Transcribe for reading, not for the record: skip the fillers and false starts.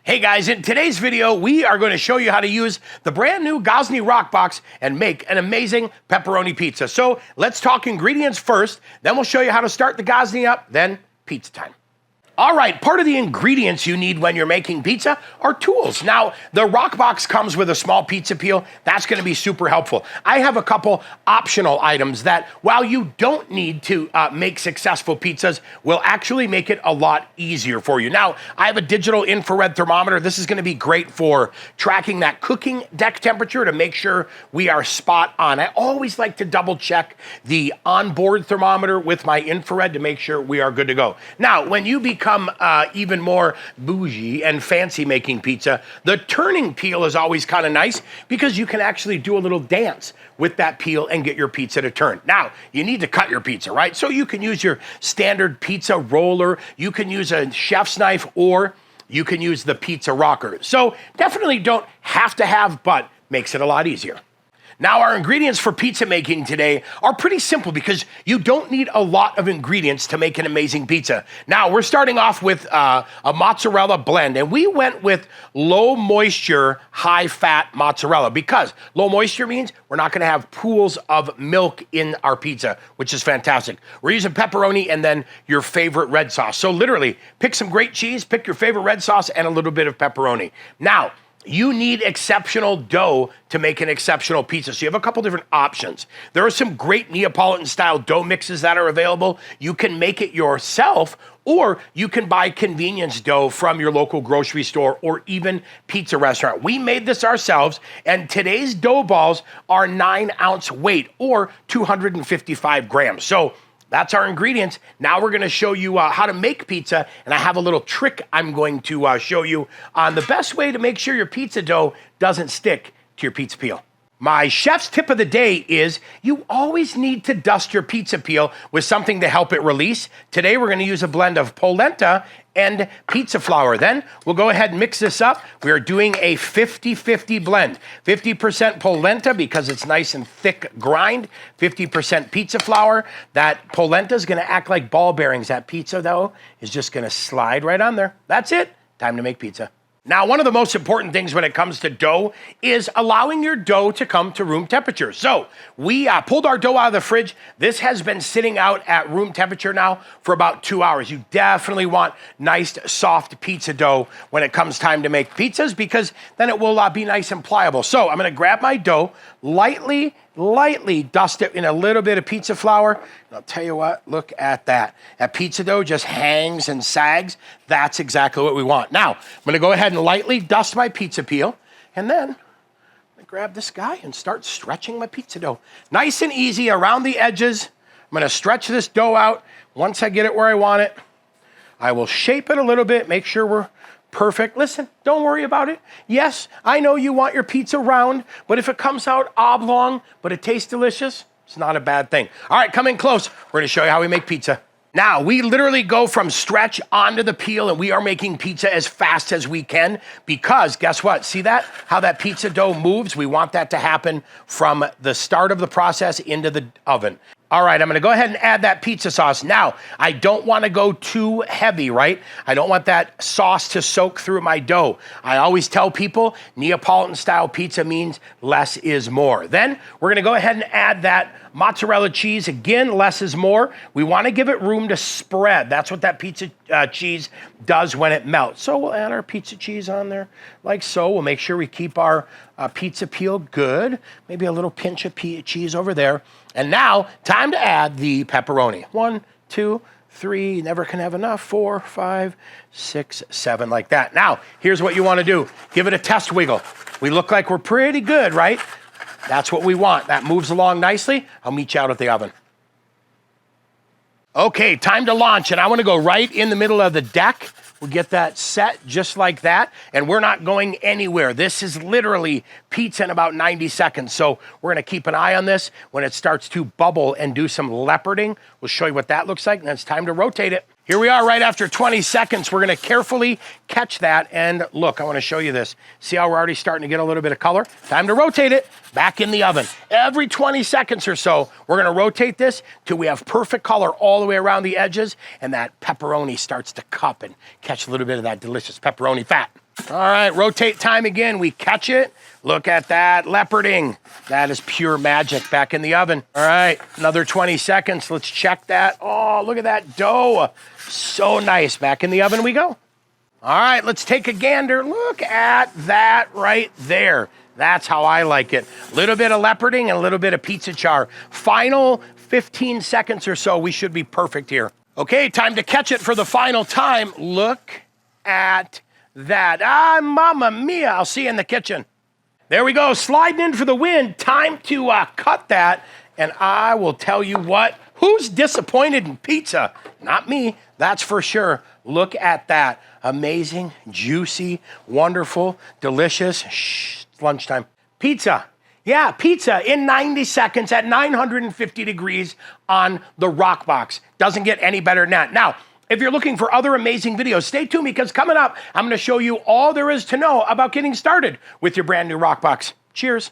Hey guys, in today's video, we are going to show you how to use the brand new Gozney Roccbox and make an amazing pepperoni pizza. So let's talk ingredients first, then we'll show you how to start the Gozney up, then pizza time. All right, part of the ingredients you need when you're making pizza are tools. Now, the Roccbox comes with a small pizza peel. That's gonna be super helpful. I have a couple optional items that, while you don't need to make successful pizzas, will actually make it a lot easier for you. Now, I have a digital infrared thermometer. This is gonna be great for tracking that cooking deck temperature to make sure we are spot on. I always like to double check the onboard thermometer with my infrared to make sure we are good to go. Now, when you become even more bougie and fancy making pizza, the turning peel is always kind of nice because you can actually do a little dance with that peel and get your pizza to turn. Now, you need to cut your pizza, right? So you can use your standard pizza roller, you can use a chef's knife, or you can use the pizza rocker. So definitely don't have to have, but makes it a lot easier. Now, our ingredients for pizza making today are pretty simple because you don't need a lot of ingredients to make an amazing pizza. Now, we're starting off with a mozzarella blend, and we went with low moisture, high fat mozzarella because low moisture means we're not gonna have pools of milk in our pizza, which is fantastic. We're using pepperoni and then your favorite red sauce. So literally, pick some great cheese, pick your favorite red sauce, and a little bit of pepperoni. Now, you need exceptional dough to make an exceptional pizza. So you have a couple different options. There are some great Neapolitan style dough mixes that are available. You can make it yourself, or you can buy convenience dough from your local grocery store or even pizza restaurant. We made this ourselves, and today's dough balls are 9-ounce weight or 255 grams. So that's our ingredients. Now we're gonna show you how to make pizza, and I have a little trick I'm going to show you on the best way to make sure your pizza dough doesn't stick to your pizza peel. My chef's tip of the day is you always need to dust your pizza peel with something to help it release. Today we're gonna use a blend of polenta and pizza flour. Then we'll go ahead and mix this up. We are doing a 50-50 blend. 50% polenta because it's nice and thick grind, 50% pizza flour. That polenta is gonna act like ball bearings. That pizza though is just gonna slide right on there. That's it, time to make pizza. Now, one of the most important things when it comes to dough is allowing your dough to come to room temperature. So we pulled our dough out of the fridge. This has been sitting out at room temperature now for about 2 hours. You definitely want nice, soft pizza dough when it comes time to make pizzas because then it will be nice and pliable. So I'm gonna grab my dough, lightly dust it in a little bit of pizza flour. And I'll tell you what, look at that. That pizza dough just hangs and sags. That's exactly what we want. Now, I'm gonna go ahead and lightly dust my pizza peel, and then I'm gonna grab this guy and start stretching my pizza dough. Nice and easy around the edges. I'm gonna stretch this dough out. Once I get it where I want it, I will shape it a little bit, make sure we're perfect. Listen, don't worry about it. Yes, I know you want your pizza round, but if it comes out oblong, but it tastes delicious, it's not a bad thing. All right, come in close. We're gonna show you how we make pizza. Now, we literally go from stretch onto the peel, and we are making pizza as fast as we can because guess what? See that? How that pizza dough moves? We want that to happen from the start of the process into the oven. All right, I'm gonna go ahead and add that pizza sauce. Now, I don't wanna go too heavy, right? I don't want that sauce to soak through my dough. I always tell people Neapolitan style pizza means less is more. Then we're gonna go ahead and add that mozzarella cheese. Again, less is more. We wanna give it room to spread. That's what that pizza cheese does when it melts. So we'll add our pizza cheese on there like so. We'll make sure we keep our pizza peel good. Maybe a little pinch of cheese over there. And now, time to add the pepperoni. 1, 2, 3, never can have enough. 4, 5, 6, 7, like that. Now, here's what you wanna do. Give it a test wiggle. We look like we're pretty good, right? That's what we want. That moves along nicely. I'll meet you out at the oven. Okay, time to launch, and I wanna go right in the middle of the deck. We'll get that set just like that, and we're not going anywhere. This is literally pizza in about 90 seconds, so we're gonna keep an eye on this. When it starts to bubble and do some leoparding, we'll show you what that looks like, and then it's time to rotate it. Here we are right after 20 seconds. We're gonna carefully catch that, and look, I wanna show you this. See how we're already starting to get a little bit of color? Time to rotate it back in the oven. Every 20 seconds or so, we're gonna rotate this till we have perfect color all the way around the edges, and that pepperoni starts to cup and catch a little bit of that delicious pepperoni fat. All right, rotate time again. We catch it. Look at that leoparding. That is pure magic. Back in the oven. All right, another 20 seconds. Let's check that. Oh, look at that dough. So nice. Back in the oven we go. All right, let's take a gander. Look at that right there. That's how I like it. A little bit of leoparding and a little bit of pizza char. Final 15 seconds or so. We should be perfect here. Okay, time to catch it for the final time. Look at that. Ah, mamma mia. I'll see you in the kitchen. There we go, sliding in for the win. Time to cut that. And I will tell you what, who's disappointed in pizza? Not me, that's for sure. Look at that. Amazing, juicy, wonderful, delicious. Shh, it's lunchtime. Pizza. Yeah, pizza in 90 seconds at 950 degrees on the Roccbox. Doesn't get any better than that. Now, if you're looking for other amazing videos, stay tuned because coming up, I'm going to show you all there is to know about getting started with your brand new Roccbox. Cheers.